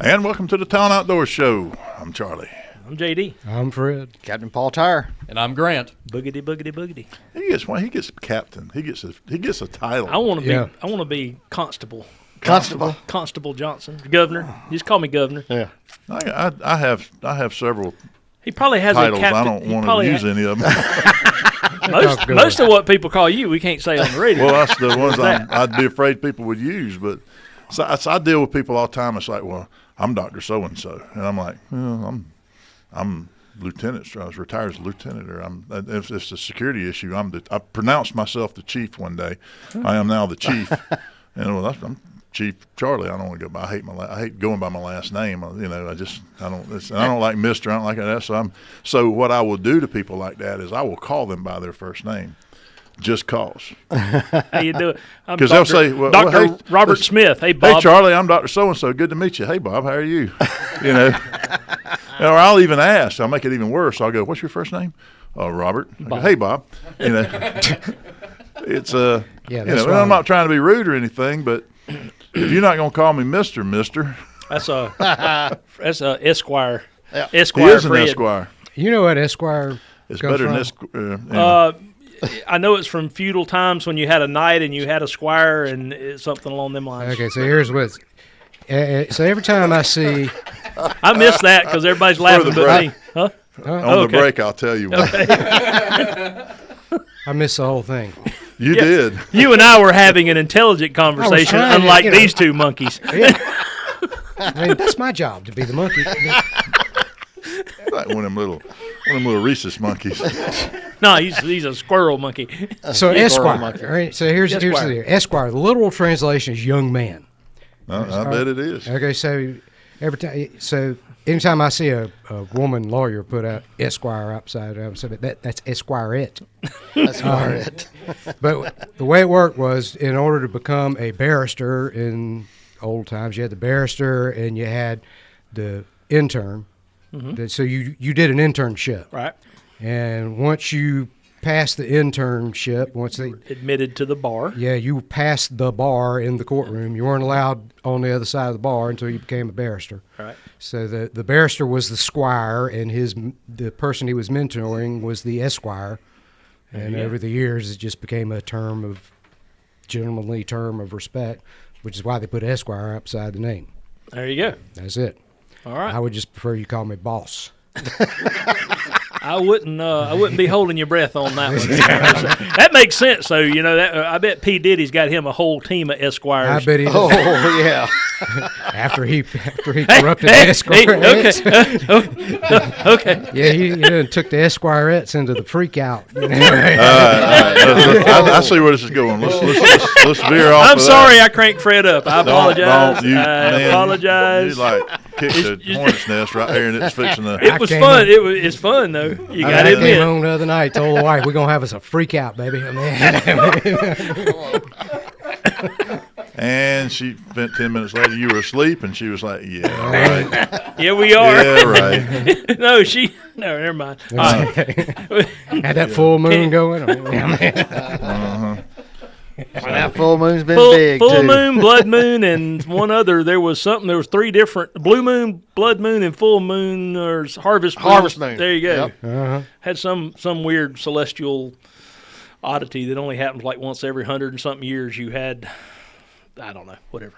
And welcome to the Talon Outdoors Show. I'm Charlie. I'm JD. I'm Fred. Captain Paul Tire. And I'm Grant. Boogity, boogity, boogity. He gets captain. He gets a title. I want to be constable. Constable Johnson, governor. Just call me governor. Yeah. I have several He probably has titles. a captain. I don't want to use any of them. Most of what people call you, we can't say on the radio. Well, that's the ones I'd be afraid people would use. But so I deal with people all the time. It's like, well, I'm Dr. So-and-so. And I'm like, well, I'm lieutenant. I was retired as a lieutenant. Or if it's a security issue, I pronounced myself the chief one day. I am now the chief. And well, I'm Chief Charlie. I don't want to go by. I hate going by my last name. I don't like Mister. I don't like that. So what I will do to people like that is I will call them by their first name, just cause. How you do it? Because they'll say, well, Dr. hey, Robert Smith. Hey, Bob. Hey, Charlie. I'm Dr. So and So. Good to meet you. Hey, Bob. How are you? Or I'll even ask. I'll make it even worse. I'll go, what's your first name? Robert. Go, hey, Bob. It's I'm not trying to be rude or anything, but if you're not going to call me Mister, that's a Esquire. Yeah. Esquire. He is an Fred. Esquire. You know what Esquire It's comes better from? than Esquire. I know it's from feudal times when you had a knight and you had a squire and it's something along them lines. Okay, so here's what's. So every time I see. I missed that because everybody's laughing but me. Huh? On the break, I'll tell you what. I missed the whole thing. You did. You and I were having an intelligent conversation, unlike these two monkeys. Yeah. I mean, that's my job, to be the monkey. Like one of them little rhesus monkeys. No, he's a squirrel monkey. So Esquire. monkey. All right, so here's the deal. Esquire. The literal translation is young man. I bet it is. Okay, so anytime I see a woman lawyer put out Esquire upside down, so that's Esquirette. Esquirette. But the way it worked was, in order to become a barrister in old times, you had the barrister and you had the intern. Mm-hmm. So you did an internship. Right. And once you passed the internship, once they admitted to the bar. Yeah, you passed the bar in the courtroom. You weren't allowed on the other side of the bar until you became a barrister. Right. So the barrister was the squire, and the person he was mentoring was the esquire. And over the years, it just became a gentlemanly term of respect, which is why they put esquire upside the name. There you go. That's it. All right. I would just prefer you call me boss. I wouldn't be holding your breath on that one. That makes sense, though. You know, I bet P. Diddy's got him a whole team of Esquires. I bet he does. Oh, yeah. after he corrupted the Esquirettes. Okay. Yeah, he took the Esquirettes into the freak out. I see where this is going. Let's veer off. I'm sorry I cranked Fred up. I apologize. I apologize. You kicked the hornet's nest right there, and it's fixing to. It was fun. It's fun though. You got to admit. I came home the other night, told the wife, we're gonna have us a freak out, baby. And she spent 10 minutes later. You were asleep, and she was like, "Yeah, right. Yeah, we are. Yeah, right." No, never mind. Had that full moon going. That full moon's been big, full too. moon, blood moon, and one other. There was 3 different: blue moon, blood moon, and full moon, or harvest moon. Harvest moon. There you go. Yep. Uh-huh. Had some weird celestial oddity that only happens like once every 100 and something years. You had, I don't know, whatever.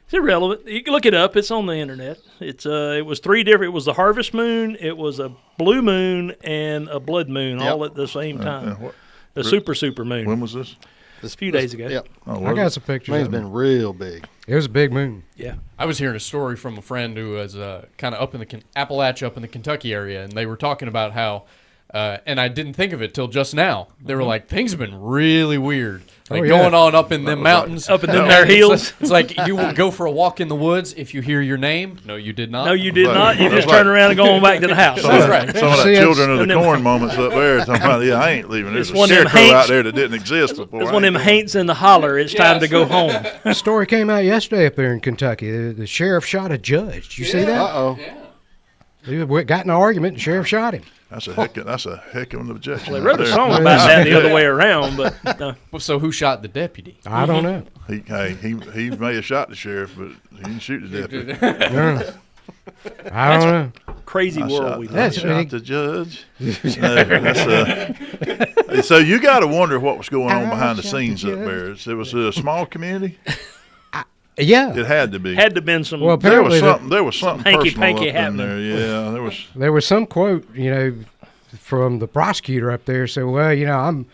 It's irrelevant. You can look it up. It's on the internet. It was 3 different. It was the harvest moon, it was a blue moon, and a blood moon, all at the same time. The super moon. When was this? A few days ago. Yep. I got some pictures. Moon's been real big. It was a big moon. Yeah. I was hearing a story from a friend who was kind of up in the Appalachia, up in the Kentucky area, and they were talking about how, and I didn't think of it till just now. They were like, things have been really weird. Going on up in them mountains. Up in them there hills. It's like you will go for a walk in the woods if you hear your name. No, you did not. No, you did not. You just turn around and go on back to the house. That's right. Some of that children of the corn moments up there. Talking about, I ain't leaving. There's a scarecrow out there that didn't exist before. It's one of them haints in the holler. It's time to go home. A story came out yesterday up there in Kentucky. The sheriff shot a judge. Did you see that? Uh-oh. Yeah. They got in an argument, and the sheriff shot him. That's a heck of an objection. They wrote a song about that the other way around, but So who shot the deputy? I don't know. He may have shot the sheriff, but he didn't shoot the deputy. I don't know. Crazy I world we live That's in. shot the judge. So you got to wonder what was going on behind the scenes up there. It was a small community. Yeah. It had to be. Had to been some. Well, There was apparently something. There was something hanky personal panky up in happening. there. Yeah, there was. there was some quote, from the prosecutor up there. Said, "Well,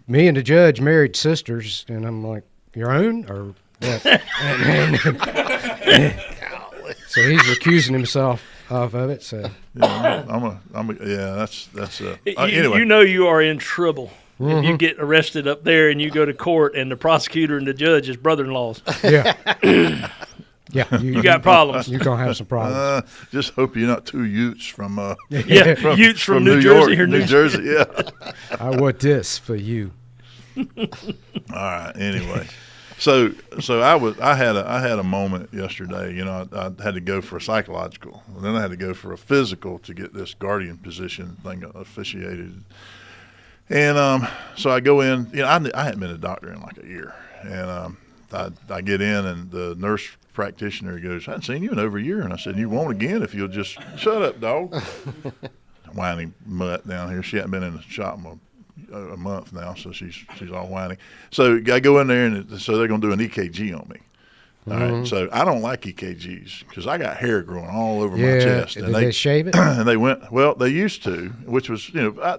me and the judge married sisters," and I'm like, "Your own or what?" So he's recusing himself off of it. So Yeah, that's. Anyway, You are in trouble if you get arrested up there and you go to court and the prosecutor and the judge is brother-in-laws. yeah, yeah, You got problems. You're gonna have some problems. just hope you're not two Utes from. Yeah, Utes from New Jersey or New Jersey. Yeah. I want this for you. All right. Anyway, so I had a moment yesterday. I had to go for a psychological, and then I had to go for a physical to get this guardian position thing officiated. And so I go in. I hadn't been a doctor in like a year, and I get in, and the nurse practitioner goes, "I hadn't seen you in over a year," and I said, "You won't again if you'll just shut up, dog." Whiny mutt down here. She hadn't been in the shop a month now, so she's all whiny. So I go in there, and so they're going to do an EKG on me. All right. So I don't like EKGs because I got hair growing all over my chest. Did they shave it? And they went, well, they used to, which was,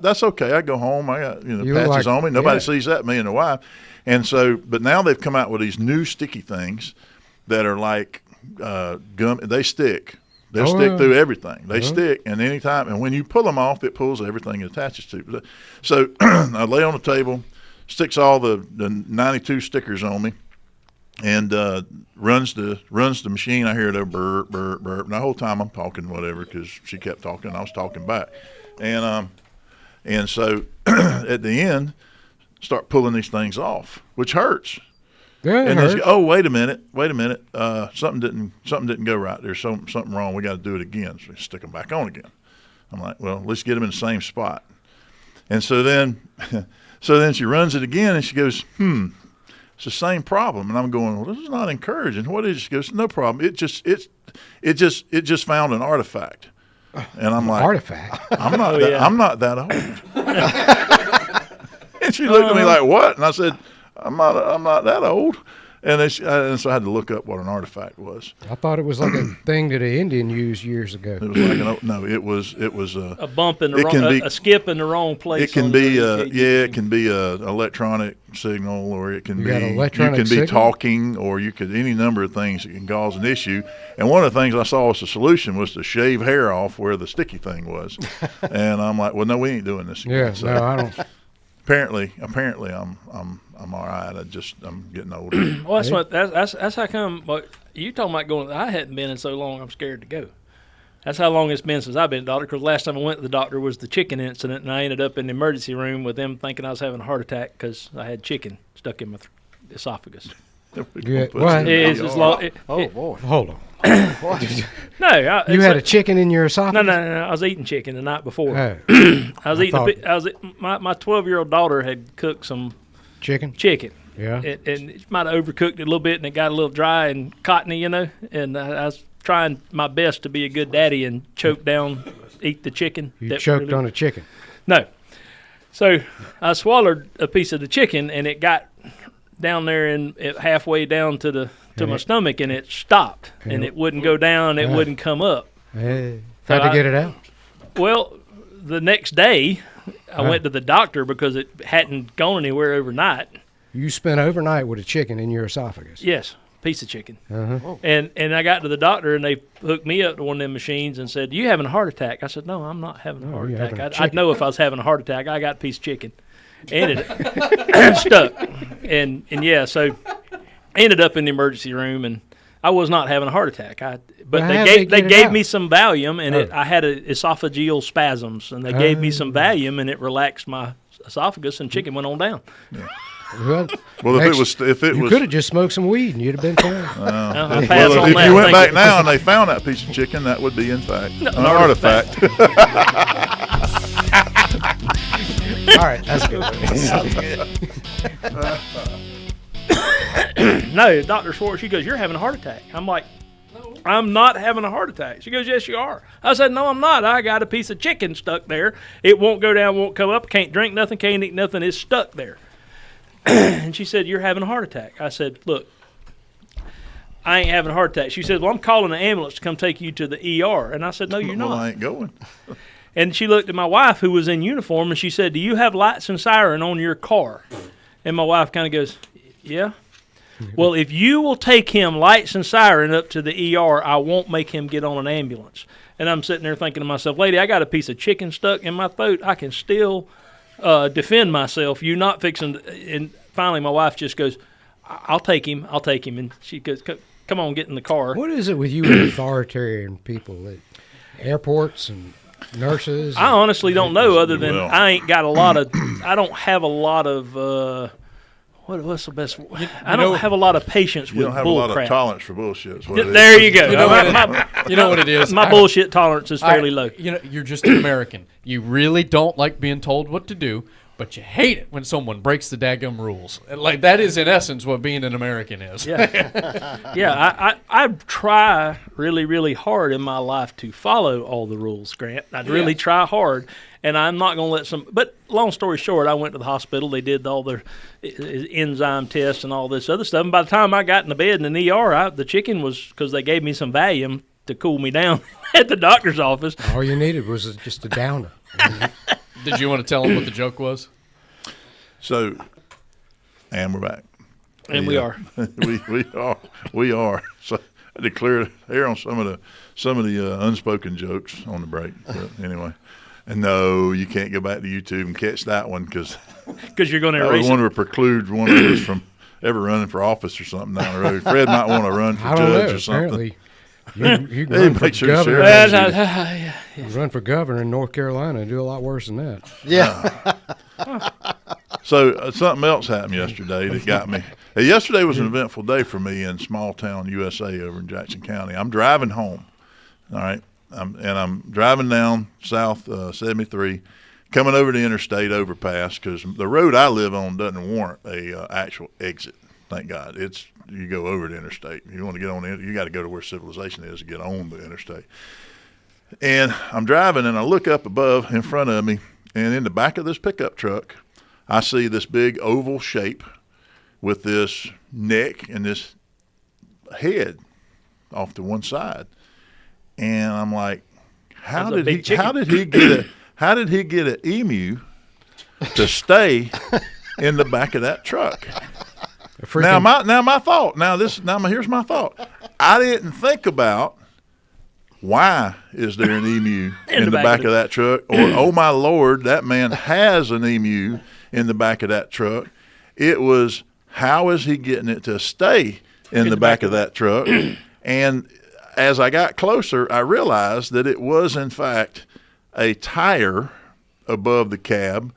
that's okay. I go home, I got, patches on me. Nobody sees that, me and the wife. And so, but now they've come out with these new sticky things that are like gum. They stick. They'll stick through everything. They stick, and anytime, and when you pull them off, it pulls everything it attaches to. So I lay on the table, sticks all the 92 stickers on me, and runs the machine. I hear it burp, burp, burp. And the whole time I'm talking whatever because she kept talking. I was talking back. And so at the end, start pulling these things off, which hurts. Yeah, And they go, wait a minute. Something didn't go right. There's something wrong. We got to do it again. So we stick them back on again. I'm like, well, let's get them in the same spot. And so then she runs it again, and she goes, it's the same problem. And I'm going, well, this is not encouraging. What is it? She goes, no problem. It just found an artifact. And I'm like, artifact. I'm not that old. And she looked at me like, what? And I said, I'm not that old. And so I had to look up what an artifact was. I thought it was like a thing that an Indian used years ago. It was like it was a bump in the wrong, a skip in the wrong place. It can be it can be a electronic signal, or it can be talking, or you could any number of things that can cause an issue. And one of the things I saw as a solution was to shave hair off where the sticky thing was. And I'm like, well, no, we ain't doing this again. Yeah, so no, I don't. Apparently, I'm all right. I'm getting older. Well, that's how come. But you talking about going? I hadn't been in so long. I'm scared to go. That's how long it's been since I've been to the doctor. Because last time I went to the doctor was the chicken incident, and I ended up in the emergency room with them thinking I was having a heart attack because I had chicken stuck in my esophagus. Yeah, what? Oh boy! Hold on. No, You had a chicken in your esophagus? No. I was eating chicken the night before. Oh. My 12-year-old daughter had cooked some Chicken? and Yeah. it might have overcooked it a little bit, and it got a little dry and cottony, And I was trying my best to be a good daddy and eat the chicken. You choked on a chicken? No. So I swallowed a piece of the chicken, and it got down there and halfway down to my stomach, and it stopped, and it wouldn't go down, it wouldn't come up. Hey, had to get it out? Well, the next day, I went to the doctor because it hadn't gone anywhere overnight. You spent overnight with a chicken in your esophagus? Yes, piece of chicken. Uh-huh. And I got to the doctor, and they hooked me up to one of them machines and said, "You having a heart attack?" I said, "No, I'm not having a heart attack. I'd know if I was having a heart attack. I got a piece of chicken." And it stuck. And so ended up in the emergency room, and I was not having a heart attack. But they gave me some Valium, and I had esophageal spasms, and they gave me some Valium, and it relaxed my esophagus, and chicken went on down. Yeah. Well, if it you was, could have just smoked some weed, and you'd have been fine. If you went back now and they found that piece of chicken, that would be in fact an artifact. All right, that's good. No, Dr. Schwartz, she goes, "You're having a heart attack." I'm like, "No, I'm not having a heart attack. She goes, yes, you are. I said, no, I'm not. I got a piece of chicken stuck there. It won't go down, won't come up, can't drink nothing, can't eat nothing. It's stuck there. And she said, you're having a heart attack. I said, look, I ain't having a heart attack. She said, well, I'm calling an ambulance to come take you to the ER. And I said, no, you're not. Well, I ain't going. And she looked at my wife, who was in uniform, and she said, do you have lights and siren on your car? And my wife kind of goes, yeah. Well, if you will take him lights and siren up to the ER, I won't make him get on an ambulance. And I'm sitting there thinking to myself, lady, I got a piece of chicken stuck in my throat. I can still defend myself. You not fixing and finally my wife just goes, I'll take him. And she goes, come on, get in the car. What is it with you and authoritarian people at airports and nurses? I honestly don't know, other than Well. I ain't got a lot of, I don't have a lot of, what's the best? I don't have a lot of patience You with don't have bull a lot crap. of tolerance for bullshit. Is what it is. There you go. You know what it is? My bullshit tolerance is fairly low. You know, you're just an American. You really don't like being told what to do, but you hate it when someone breaks the daggum rules. And, like, that is in essence what being an American is. Yeah, yeah. I try really, really hard in my life to follow all the rules, Grant. I really try hard, and I'm not going to let some. But long story short, I went to the hospital. They did all their enzyme tests and all this other stuff. And by the time I got in the bed in the ER, the chicken was, because they gave me some Valium to cool me down at the doctor's office. All you needed was just a downer. Did you want to tell them what the joke was? So, and we're back. And we are. we are. So I declare here on some of the unspoken jokes on the break. But anyway, and no, you can't go back to YouTube and catch that one because You're going to I erase would want it. to preclude one of us from ever running for office or something down the road. Fred might want to run for I don't judge know. or something. Apparently, you can Hey, run for make sure governor. Sheriff- You run for governor in North Carolina and do a lot worse than that. Yeah. So something else happened yesterday that got me. Yesterday was an eventful day for me in small town USA over in Jackson County. I'm driving home, all right, I'm driving down South 73, coming over the interstate overpass because the road I live on doesn't warrant a actual exit. Thank God. You go over the interstate. You want to get on it, you got to go to where civilization is to get on the interstate. And I'm driving, and I look up above in front of me, and in the back of this pickup truck, I see this big oval shape with this neck and this head off to one side. And I'm like, how did he get an emu to stay in the back of that truck? Now my thought. Here's my thought. I didn't think about why is there an emu in the back of that truck, or oh my Lord, that man has an emu in the back of that truck. It was, how is he getting it to stay in the back of that truck? And as I got closer, I realized that it was in fact a tire above the cab.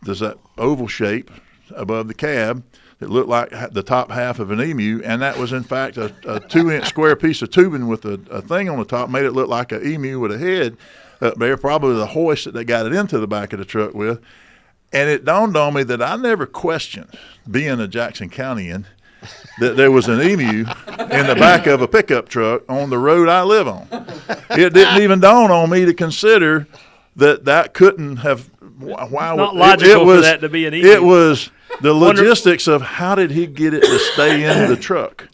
There's that oval shape above the cab. It looked like the top half of an emu, and that was, in fact, a 2-inch square piece of tubing with a thing on the top, made it look like an emu with a head up there, probably the hoist that they got it into the back of the truck with. And it dawned on me that I never questioned, being a Jackson Countyan, that there was an emu in the back of a pickup truck on the road I live on. It didn't even dawn on me to consider that couldn't have. Why Not would logical it was, for that to be an emu. It was the logistics of how did he get it to stay in the truck?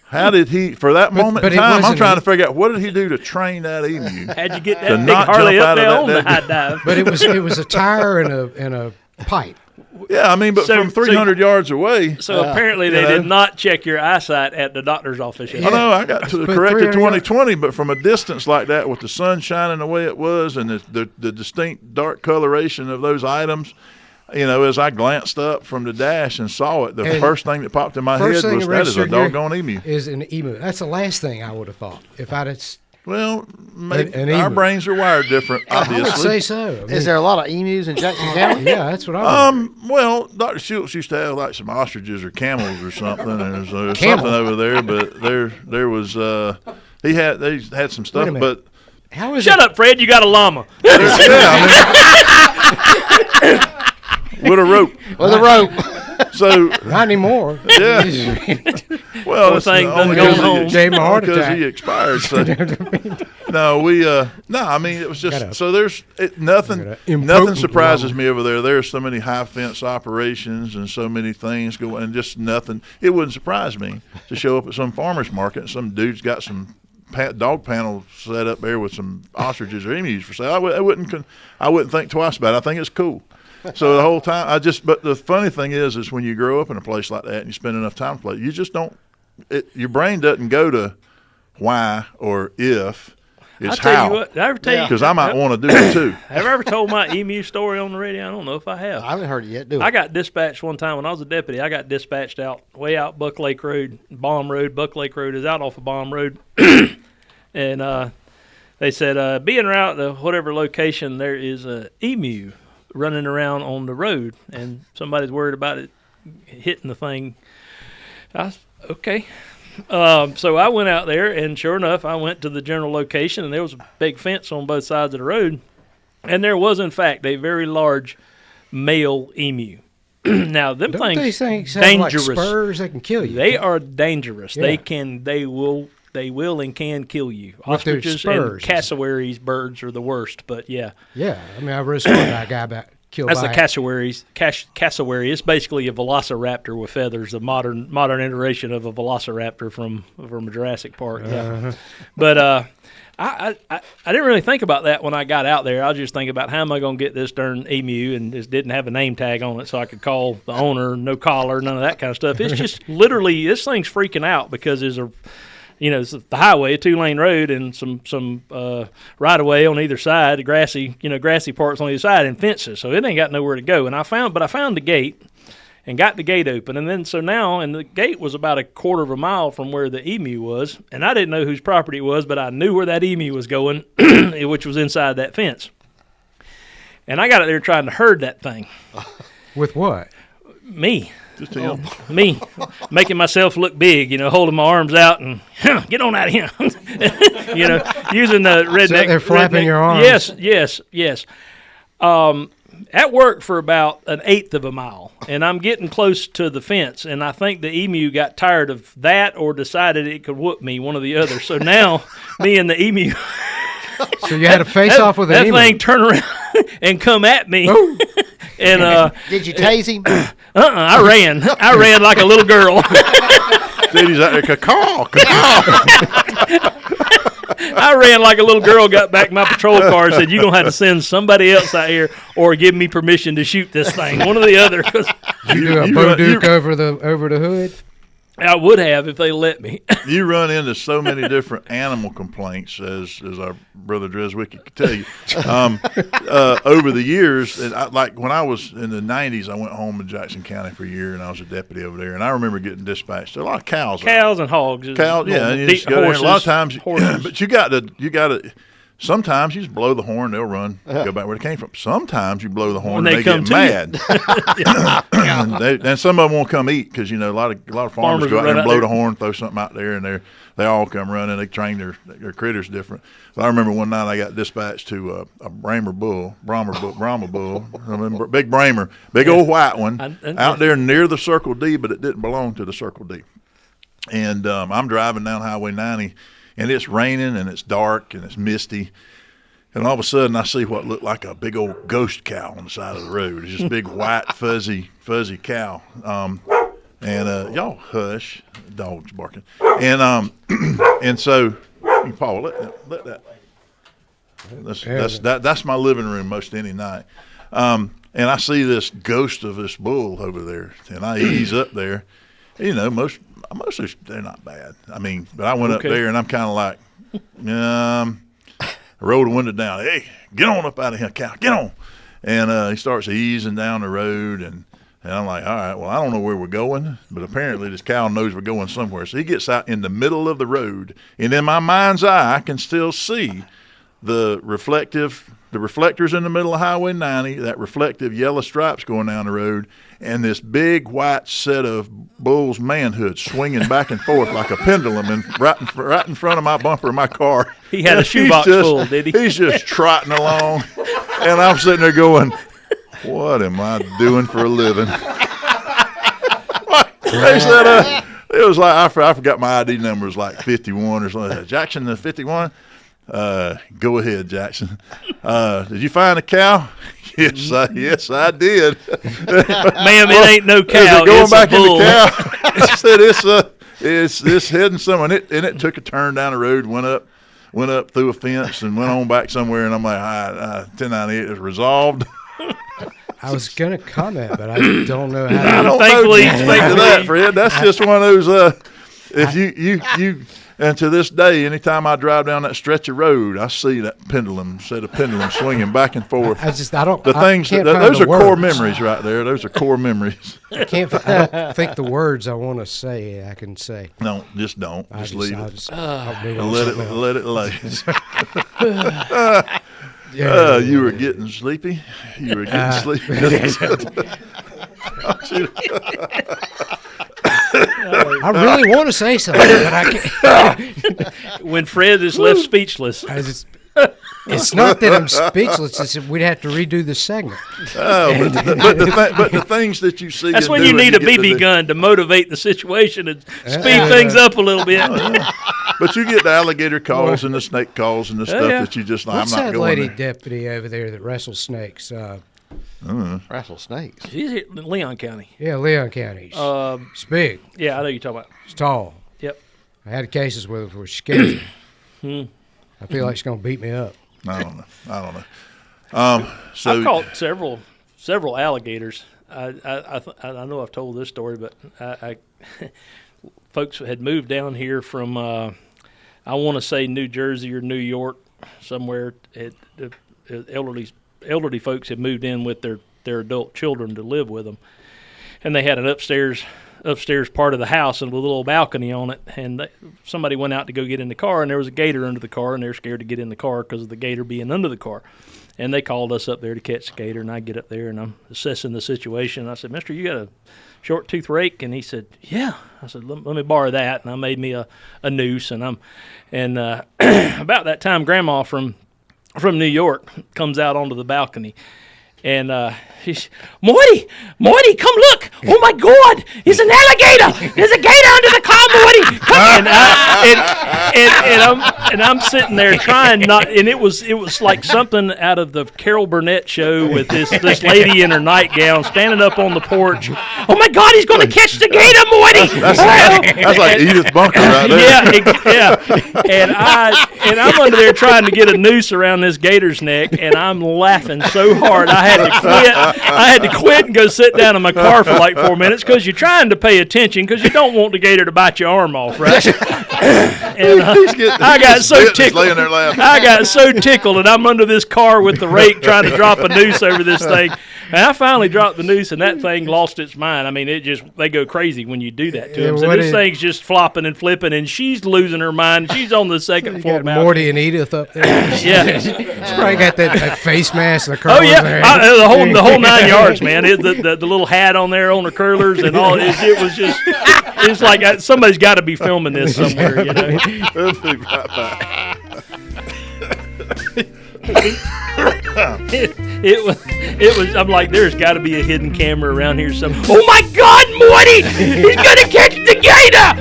How did he, for that moment in time, I'm trying to figure out what did he do to train that emu? How'd you get to that big not Harley jump up out there of on the high dive? But it was a tire and a pipe. Yeah, I mean, but So- from 300 yards away. So apparently they did not check your eyesight at the doctor's office yet. I know I got to the But corrected 300 20/20, but from a distance like that, with the sun shining the way it was, and the distinct dark coloration of those items, as I glanced up from the dash and saw it, the And first thing that popped in my head First thing was that that is a registered here doggone emu. is an emu. That's the last thing I would have thought if I'd have. Well, maybe An our emu. brains are wired different, I would obviously. say so. I mean, Is there a lot of emus in Jackson County? Yeah, that's what I was. Well, Dr. Schultz used to have like some ostriches or camels or something. There's Camel. something over there, but there was they had some stuff, Wait a minute. but How is Shut it? up, Fred. You got a llama. yeah, with a rope. With a rope. So Not anymore. yeah, Well, Poor it's thing only done because gone home. Gave him a heart because attack. he expired. So. No, I mean, it was just so nothing impotent surprises level. me over there. There's so many high fence operations and so many things going, and just nothing. It wouldn't surprise me to show up at some farmer's market and some dude's got some dog panel set up there with some ostriches or emus for sale. I wouldn't think twice about it. I think it's cool. So the whole time, but the funny thing is when you grow up in a place like that and you spend enough time to play, you just don't. Your brain doesn't go to why or if. It's I'll tell how. you what, did I ever tell you? Because I might want to do it too. Have I ever told my emu story on the radio? I don't know if I have. I haven't heard it yet, do I I? got dispatched one time when I was a deputy. I got dispatched way out Buck Lake Road, Baum Road. Buck Lake Road is out off of Baum Road. And they said, be en route to whatever location there is a emu running around on the road. And somebody's worried about it hitting the thing. Okay. So I went out there, and sure enough, I went to the general location, and there was a big fence on both sides of the road. And there was, in fact, a very large male emu. Now, them Don't things things have dangerous. like spurs that can kill you? They are dangerous. Yeah. They will and can kill you. With their Ostriches and spurs. cassowaries birds are the worst, but yeah. Yeah, I mean, I really saw that guy killed That's by the it. cassowaries. Cassowary. It's basically a velociraptor with feathers, a modern iteration of a velociraptor from Jurassic Park. Yeah, but I didn't really think about that when I got out there. I was just thinking about how am I going to get this darn emu, and just didn't have a name tag on it, so I could call the owner, no collar, none of that kind of stuff. It's just literally this thing's freaking out because there's it's the highway, a 2-lane road, and some right of way on either side, grassy parts on either side, and fences. So it ain't got nowhere to go. And I found the gate, and got the gate open. And then and the gate was about a quarter of a mile from where the emu was, and I didn't know whose property it was, but I knew where that emu was going, which was inside that fence. And I got out there trying to herd that thing. With what? Me. Just him. Me, making myself look big, holding my arms out and get on out of here, using the redneck. They're flapping your arms. Yes. That worked for about an eighth of a mile, and I'm getting close to the fence, and I think the emu got tired of that or decided it could whoop me, one or the other. So now, me and the emu. So you had a face-off with an that emu. thing turn around and come at me. And Did you tase him? I ran like a little girl. Dude, he's out there, caw. I ran like a little girl, got back in my patrol car and said, you're going to have to send somebody else out here or give me permission to shoot this thing, one or the other. 'Cause You do a Bouduc over the hood? I would have if they let me. You run into so many different animal complaints, as our brother Dreswicky could tell you, over the years. And like when I was in the 90s, I went home in Jackson County for a year, and I was a deputy over there. And I remember getting dispatched. There are a lot of cows. Cows and hogs. Cows, yeah. And you just go there, and a lot of times, but you got to. Sometimes you just blow the horn, they'll run, go back where they came from. Sometimes you blow the horn and they get mad. And some of them won't come eat because, a lot of farmers go out there and blow the horn, throw something out there, and they all come running. They train their critters different. But I remember one night I got dispatched to a Brahma bull, big Brahma, big old white one, out there near the Circle D, but it didn't belong to the Circle D. And I'm driving down Highway 90. And it's raining, and it's dark, and it's misty. And all of a sudden, I see what looked like a big old ghost cow on the side of the road. It's just a big, white, fuzzy cow. And y'all hush. The dog's barking. And so, Paul, let that. That's my living room most any night. And I see this ghost of this bull over there. And I ease up there. Mostly they're not bad. I mean, but I went up there and I'm kind of like, I rolled the window down. Hey, get on up out of here, cow, get on. And he starts easing down the road, and I'm like, all right, well, I don't know where we're going, but apparently this cow knows we're going somewhere. So he gets out in the middle of the road, and in my mind's eye, I can still see the reflectors in the middle of Highway 90, that reflective yellow stripes going down the road, and this big white set of bull's manhood swinging back and forth like a pendulum right in front of my bumper of my car. He had a shoebox full, did he? He's just trotting along, and I'm sitting there going, what am I doing for a living? It was like I forgot my ID number was like 51 or something. Jackson, the 51. Go ahead, Jackson. Did you find a cow? Yes, I did. Ma'am, it ain't no Is cow. it going It's back a in bull. the cow? He said it's heading somewhere, and it took a turn down the road, went up through a fence, and went on back somewhere. And I'm like, 1098 is resolved. I was gonna comment, but I don't know how. I don't Thankfully, know the answer to that, Fred. That's just one of those. If you and to this day, anytime I drive down that stretch of road, I see that set of pendulum swinging back and forth. I don't. The I things can't that find those the are core words. memories right there. Those are core memories. I don't think the words I want to say I can say. No, just don't. Just leave it. I'll move on to Let something it else. lay. Yeah, You were getting sleepy. You were getting sleepy. I really want to say something, but I can't. When Fred is left speechless. It's not that I'm speechless. It's that we'd have to redo the segment. Oh, but the things that you see. That's and when do you and need a get to BB do. gun to motivate the situation and speed things up a little bit. But you get the alligator calls and the snake calls and the stuff yeah. that you just. What's I'm not that going lady there. deputy over there that wrestles snakes? Wrestle snakes. She's here in Leon County. Yeah, Leon County. It's big. Yeah, I know you're talking about. It's tall. Yep. I had cases with her where she scares me. I feel like she's going to beat me up. I don't know. So I've caught several alligators. I know I've told this story, but I folks had moved down here from I want to say New Jersey or New York somewhere. Elderly folks had moved in with their adult children to live with them, and they had an upstairs part of the house and with a little balcony on it, and somebody went out to go get in the car, and there was a gator under the car, and they were scared to get in the car because of the gator being under the car. And they called us up there to catch the gator, and I get up there, and I'm assessing the situation. I said, "Mister, you got a short tooth rake?" And he said, "Yeah." I said, let me borrow that, and I made me a noose, and about that time, Grandma from New York comes out onto the balcony. And she's, Morty, come look! Oh my God, it's an alligator! There's a gator under the car, Morty! Come. And I'm sitting there trying not, and it was like something out of the Carol Burnett show with this lady in her nightgown standing up on the porch. Oh my God, he's going to catch the gator, Morty! that's like Edith Bunker right there. Yeah. And I'm under there trying to get a noose around this gator's neck, and I'm laughing so hard I had to quit and go sit down in my car for like 4 minutes because you're trying to pay attention because you don't want the gator to bite your arm off, right? And I got so tickled. Laying there laughing. I got so tickled, and I'm under this car with the rake trying to drop a noose over this thing. And I finally dropped the noose, and that thing lost its mind. I mean, they go crazy when you do that to them. So this thing's just flopping and flipping, and she's losing her mind. She's on the second floor. Got Morty and Edith up there. Yeah. She's probably got that face mask and the curlers. Oh yeah, there. the whole 9 yards, man. The little hat on there on her curlers and all. It was just. It's like somebody's got to be filming this somewhere, you know. We'll be right back. It was. I'm like, there's got to be a hidden camera around here somewhere. Oh my God, Morty! He's gonna catch the gator!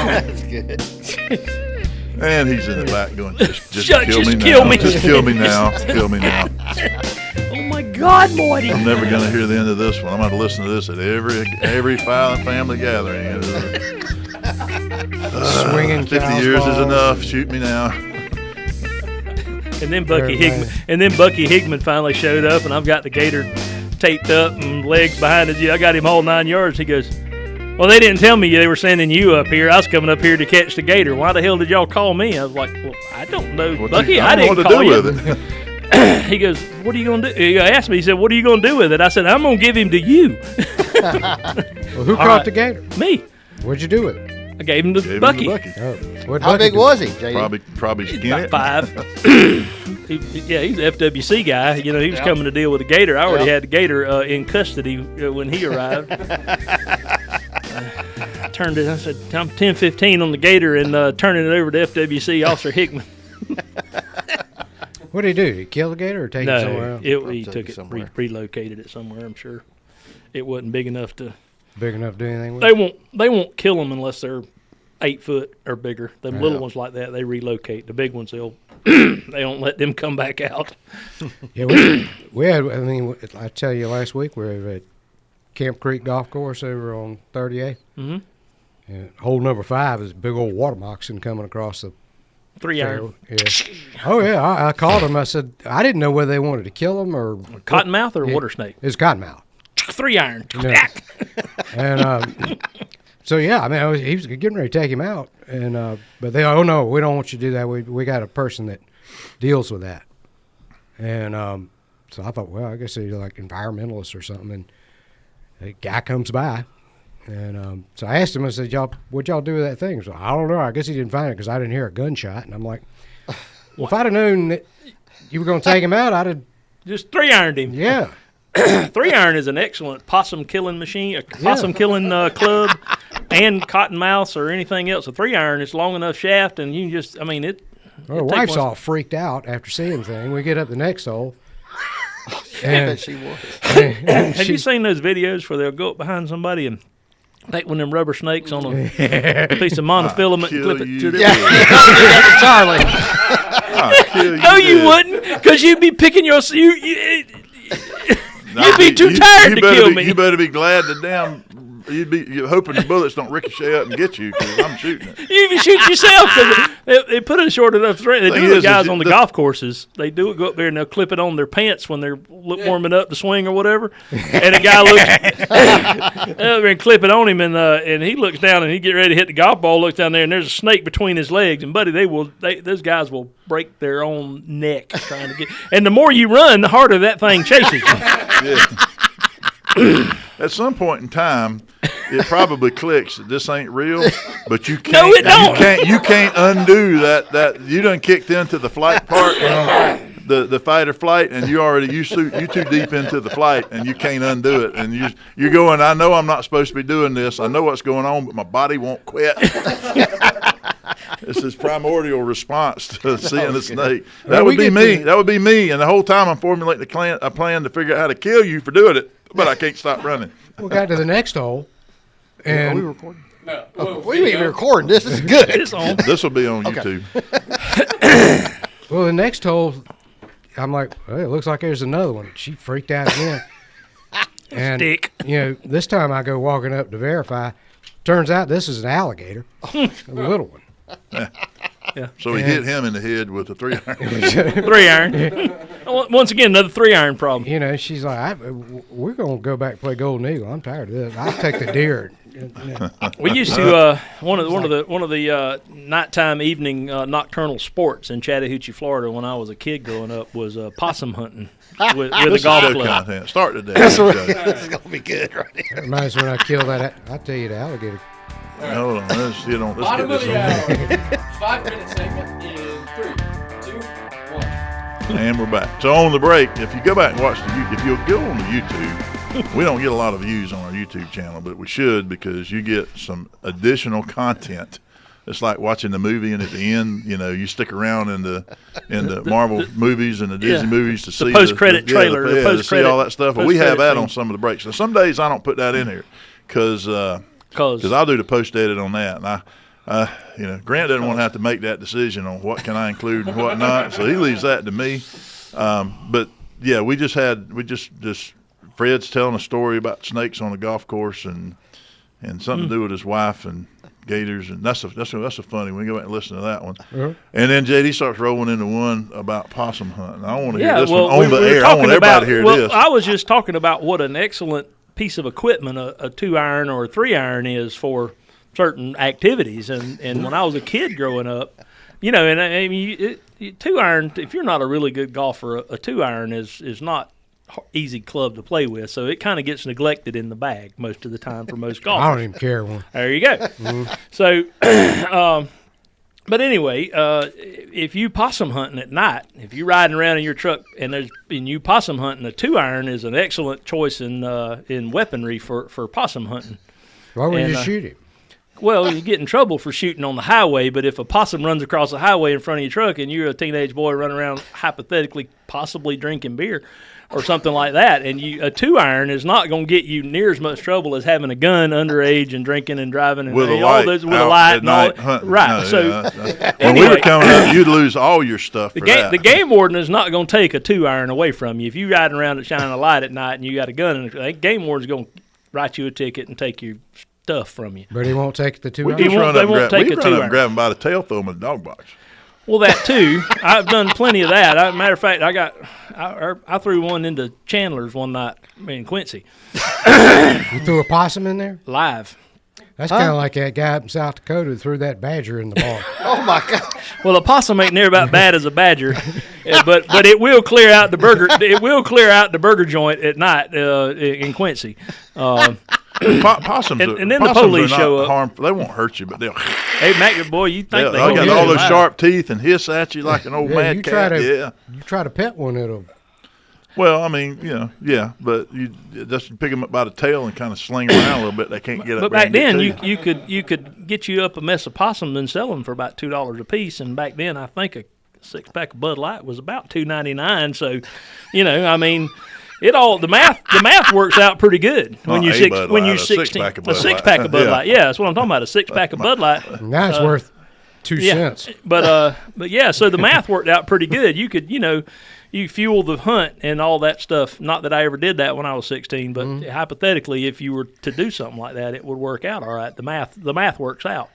That's good. And he's in the back going, just Just kill me kill now. me. Just kill me now. Kill me now. Oh my God, Morty! I'm never going to hear the end of this one. I'm going to listen to this at every family gathering. Swinging 50 cows years is balls. enough. Shoot me now. And then Bucky Everybody. Hickman finally showed up, and I've got the gator taped up and legs behind it. I got him all 9 yards. He goes, "Well, they didn't tell me they were sending you up here. I was coming up here to catch the gator. Why the hell did y'all call me?" I was like, "Well, I don't know, Bucky. I don't know didn't what to call do you." with it. He goes, "What are you going to do?" He asked me, he said, "What are you going to do with it?" I said, "I'm going to give him to you." Well, who caught right. the gator? Me. What'd you do with it? I gave him to Gave him Bucky. to Bucky. Oh, what'd How Bucky big do? was he, JD? Probably skinny. About 5. Yeah, he's an FWC guy. You know, he was coming to deal with the gator. I already had the gator in custody when he arrived. I turned it. I said, "I'm 10-15 on the gator and turning it over to FWC Officer Hickman." What did he do? Did he kill the gator or take it somewhere No, else? he Took took it it, somewhere. relocated it somewhere. I'm sure it wasn't big enough to. Big enough to do anything with? They won't kill them unless they're 8 foot or bigger. Them Yeah. little ones like that, they relocate. The big ones, they don't let them come back out. Yeah, we had. I mean, I tell you, last week we were at Camp Creek Golf Course over on 38. Mm-hmm. And hole number 5 is a big old water moccasin coming across the 3 iron, fairway. Yeah. Oh yeah, I called him. I said I didn't know whether they wanted to kill him or cottonmouth or Yeah. water snake. It's cottonmouth. 3 iron. Yeah. And so yeah, I mean, he was getting ready to take him out, and but they, oh no, we don't want you to do that. We got a person that deals with that, and so I thought, well, I guess they're like environmentalists or something. And the guy comes by, and so I asked him, I said, what'd y'all do with that thing? So I don't know. I guess he didn't find it because I didn't hear a gunshot, and I'm like, well, if I'd have known that you were going to take him out, I'd have, Just 3 ironed him. yeah. 3 iron is an excellent possum killing machine, a possum killing club, and cottonmouths or anything else. A 3 iron is long enough shaft, and you can just, I mean, it. Well, it the take wife's one- all freaked out after seeing the thing. We get up the next hole. Yeah, she was. and Have you she- seen those videos where they'll go up behind somebody and take one of them rubber snakes on a piece of monofilament and kill clip it you to their dead. Charlie. I'll kill No, you dead. wouldn't, because you'd be picking your. Nah, You'd be too tired to better kill be- me. You better be glad the damn. You're hoping the bullets don't ricochet up and get you because I'm shooting it. You even shoot yourself because they put a short enough thread. They Thing do it, is, guys is on the the- golf courses. They do it, go up there and they'll clip it on their pants when they're warming up to swing or whatever. And a guy looks up there and clip it on him, and he looks down and he get ready to hit the golf ball. Looks down there and there's a snake between his legs. And buddy, those guys will break their own neck trying to get. And the more you run, the harder that thing chases you. Yeah. At some point in time, it probably clicks that this ain't real, but you can't. No, it don't. You can't undo that. You done kicked into the flight part, the fight or flight, and you too deep into the flight, and you can't undo it. And you're going. I know I'm not supposed to be doing this. I know what's going on, but my body won't quit. It's his primordial response to seeing a snake. That would be me. That would be me. And the whole time I'm formulating a plan to figure out how to kill you for doing it, but I can't stop running. we got to the next hole, Are and we recording? No. We ain't even recording. This is good. It's on. This will be on Okay. YouTube. well, the next hole, I'm like, well, it looks like there's another one. She freaked out again. And Stick. this time I go walking up to verify. Turns out this is an alligator, a little one. So he hit him in the head with a 3-iron. 3 iron. Once again, another 3 iron problem. She's like, we're gonna go back and play Golden Eagle. I'm tired of this. I'll take the deer. We used to one of the nighttime evening nocturnal sports in Chattahoochee, Florida, when I was a kid growing up, was possum hunting with a This golf is show club. content. Start today. This is gonna be good, right here. That reminds me when I killed that. I'll tell you the alligator. Hold on. Let's get Bottom of this the on. hour. 5-minute segment in 3, 2, 1. And we're back. So on the break, if you go back and watch if you'll go on the YouTube, we don't get a lot of views on our YouTube channel, but we should because you get some additional content. It's like watching the movie, and at the end, you stick around in the Marvel movies and the Disney movies to see post-credit trailer, the to see post-credit- all that stuff. But we have post-credit that scene. on some of the breaks. Now, some days I don't put that in here because I'll do the post edit on that, and Grant doesn't want to have to make that decision on what can I include and what not, so he leaves that to me. But yeah, we just Fred's telling a story about snakes on a golf course and something to do with his wife and gators, and that's a funny. We can go back and listen to that one. Uh-huh. And then JD starts rolling into one about possum hunting. I want to hear Yeah, this well, one on the we were air. I talking want everybody about. to hear well, this. I was just talking about what an excellent piece of equipment a 2 iron or a 3 iron is for certain activities. And when I was a kid growing up, and I mean, 2 iron. If you're not a really good golfer, a 2 iron is not easy club to play with. So it kind of gets neglected in the bag most of the time for most golfers. I don't even care one. There you go. So, but anyway, if you possum hunting at night, if you're riding around in your truck and you possum hunting, a 2 iron is an excellent choice in weaponry for possum hunting. Why would And, you shoot him? Well, you get in trouble for shooting on the highway, but if a possum runs across the highway in front of your truck and you're a teenage boy running around hypothetically possibly drinking beer or something like that, and a 2-iron is not going to get you near as much trouble as having a gun underage and drinking and driving and with a all light, those, with a light and all. Right. No, so when we were coming up, you'd lose all your stuff. The game warden is not going to take a 2-iron away from you if you riding around and shining a light at night and you got a gun. And the game warden's going to write you a ticket and take your stuff from you. But he won't take the 2 We iron. just run they up won't and take a grab 'em 2-iron. and grab them by the tail, throw them in the dog box. Well, that too. I've done plenty of that. Matter of fact, I threw one into Chandler's one night in Quincy You threw a possum in there? live. That's kind of like that guy up in South Dakota who threw that badger in the bar. Oh my God! Well, a possum ain't near about bad as a badger, but it will clear out the burger. It will clear out the burger joint at night in Quincy. Possums, And then the possums police are not show up. harmful. They won't hurt you, but they'll. Hey, Mac, boy, you think They they got gonna all get those alive. sharp teeth and hiss at you like an old mad you cat. try to pet one, it'll. Well, I mean, but you just pick them up by the tail and kind of sling them around a little bit. They can't get up. But there back and get then, to you could get you up a mess of possums and sell them for about $2 a piece. And back then, I think a 6-pack of Bud Light was about $2.99. So, I mean, the math works out pretty good when Not you a Bud when Light, you're a 16. six-pack of A Bud Light. 6-pack of Bud Yeah. Light. Yeah, that's what I'm talking about. A 6-pack of Bud Light. Now it's worth 2 cents. But yeah, so the math worked out pretty good. You could, you fuel the hunt and all that stuff. Not that I ever did that when I was 16, but hypothetically, if you were to do something like that, it would work out all right. The math works out,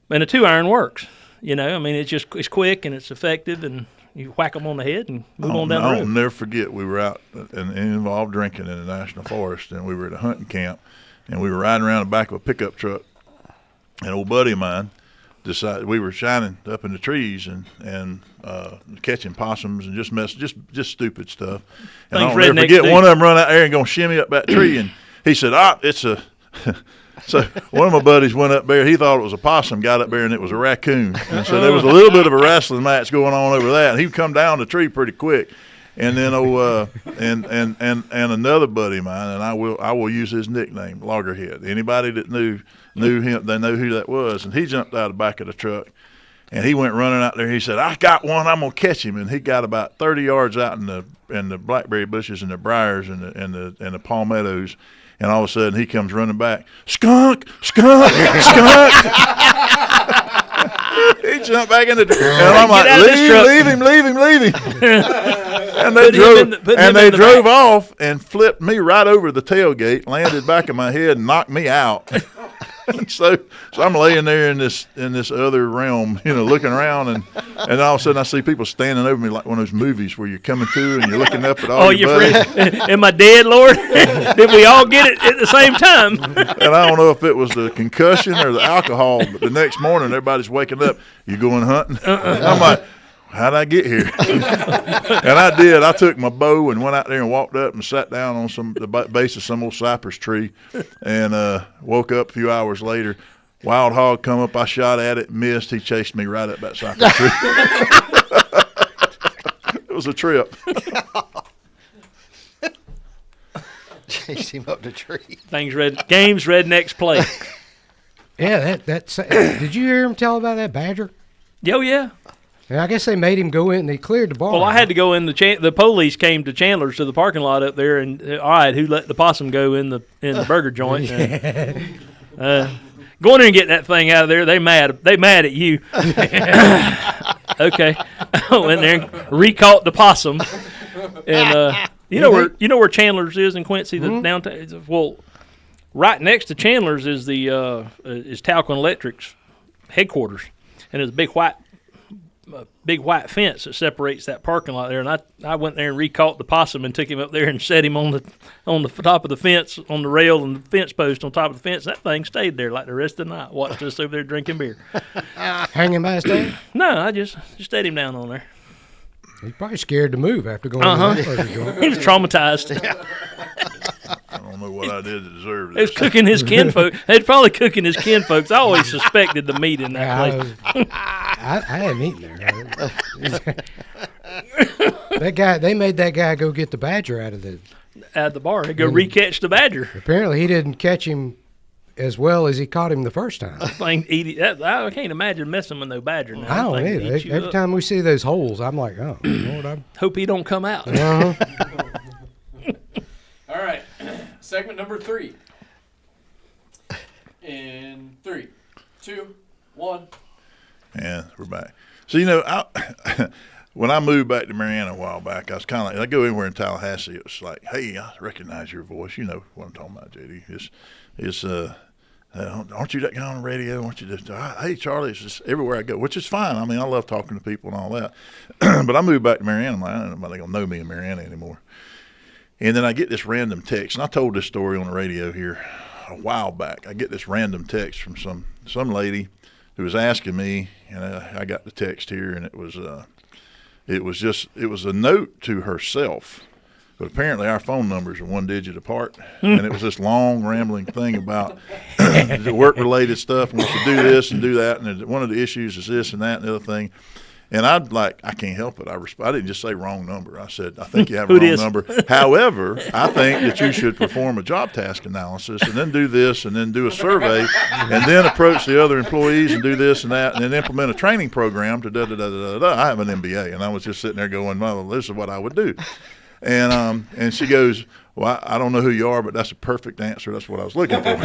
and a 2-iron works. I mean, it's quick and it's effective, and you whack them on the head and move on down the I'll road. never forget, we were out and involved drinking in the national forest, and we were at a hunting camp, and we were riding around the back of a pickup truck. An old buddy of mine decided we were shining up in the trees and catching possums and just stupid stuff. And Things I'll never rednecks forget do. one of them run out there and gonna shimmy up that tree, and he said, it's a. So one of my buddies went up there. He thought it was a possum. Got up there and it was a raccoon. And so there was a little bit of a wrestling match going on over that. And he'd come down the tree pretty quick. And then and another buddy of mine, and I will use his nickname, Loggerhead. Anybody that knew him, they know who that was. And he jumped out of the back of the truck, and he went running out there. He said, "I got one. I'm gonna catch him." And he got about 30 yards out in the blackberry bushes and the briars and the palmettos. And all of a sudden, he comes running back. Skunk, skunk, skunk. He jumped back in the and I'm like, out of this truck. leave him. And they Put him in the drove back. off and flipped me right over the tailgate, landed back in my head, and knocked me out. So I'm laying there in this other realm, looking around, and all of a sudden I see people standing over me like one of those movies where you're coming to and you're looking up at all your buddies. Friends. Am I dead, Lord? Did we all get it at the same time? And I don't know if it was the concussion or the alcohol, but the next morning everybody's waking up. You going hunting? I'm like, how'd I get here? And I did. I took my bow and went out there and walked up and sat down on the base of some old cypress tree, and woke up a few hours later. Wild hog come up. I shot at it, missed. He chased me right up that cypress tree. It was a trip. Chased him up the tree. Games rednecks play. Yeah, did you hear him tell about that badger? Oh yeah. Yeah, I guess they made him go in and they cleared the bar. Well, I had to go in the police came to Chandler's to the parking lot up there, and all right, who let the possum go in the burger joint? Go in there and get that thing out of there. They mad at you. Okay, I went in there and recaught the possum, and you know where Chandler's is in Quincy, the downtown. Well, right next to Chandler's is is Talcon Electric's headquarters, and there's a big white fence that separates that parking lot there. And I went there and recaught the possum and took him up there and set him on the top of the fence, on the rail and the fence post on top of the fence. That thing stayed there like the rest of the night. Watched us over there drinking beer. Hanging by his tail? No, I just set him down on there. He's probably scared to move after going to that burger joint. He was traumatized. I don't know what I did to deserve They was this. cooking his kinfolk. They'd probably cooking his kinfolks. I always suspected the meat in that place. I hadn't eaten there. That guy, they made that guy go get the badger out of the. At the bar, he'd go recatch the badger. Apparently, he didn't catch him as well as he caught him the first time. I can't imagine messing with no badger now. I don't That thing either. eats you Every up. time we see those holes, I'm like, oh, Lord, I'm. Hope he don't come out. Uh-huh. All right. Segment number 3. In 3, 2, 1. Yeah, we're back. So, when I moved back to Marianna a while back, I was kind of like, I go anywhere in Tallahassee, it was like, hey, I recognize your voice. You know what I'm talking about, JD. Aren't you that guy on the radio? Aren't you just, hey, Charlie, it's just everywhere I go, which is fine. I mean, I love talking to people and all that. But I moved back to Marianna. I'm like, I don't know if anybody going to know me in Marianna anymore. And then I get this random text, and I told this story on the radio here a while back. I get this random text from some lady who was asking me, and I got the text here, and it was a note to herself, but apparently our phone numbers are 1 digit apart, and it was this long rambling thing about the work-related stuff, and we should do this and do that, and one of the issues is this and that and the other thing. And I can't help it. I didn't just say wrong number. I said, I think you have a wrong number. However, I think that you should perform a job task analysis and then do this and then do a survey and then approach the other employees and do this and that and then implement a training program to da-da-da-da-da. I have an MBA, and I was just sitting there going, well, this is what I would do. And she goes, well, I don't know who you are, but that's a perfect answer. That's what I was looking for.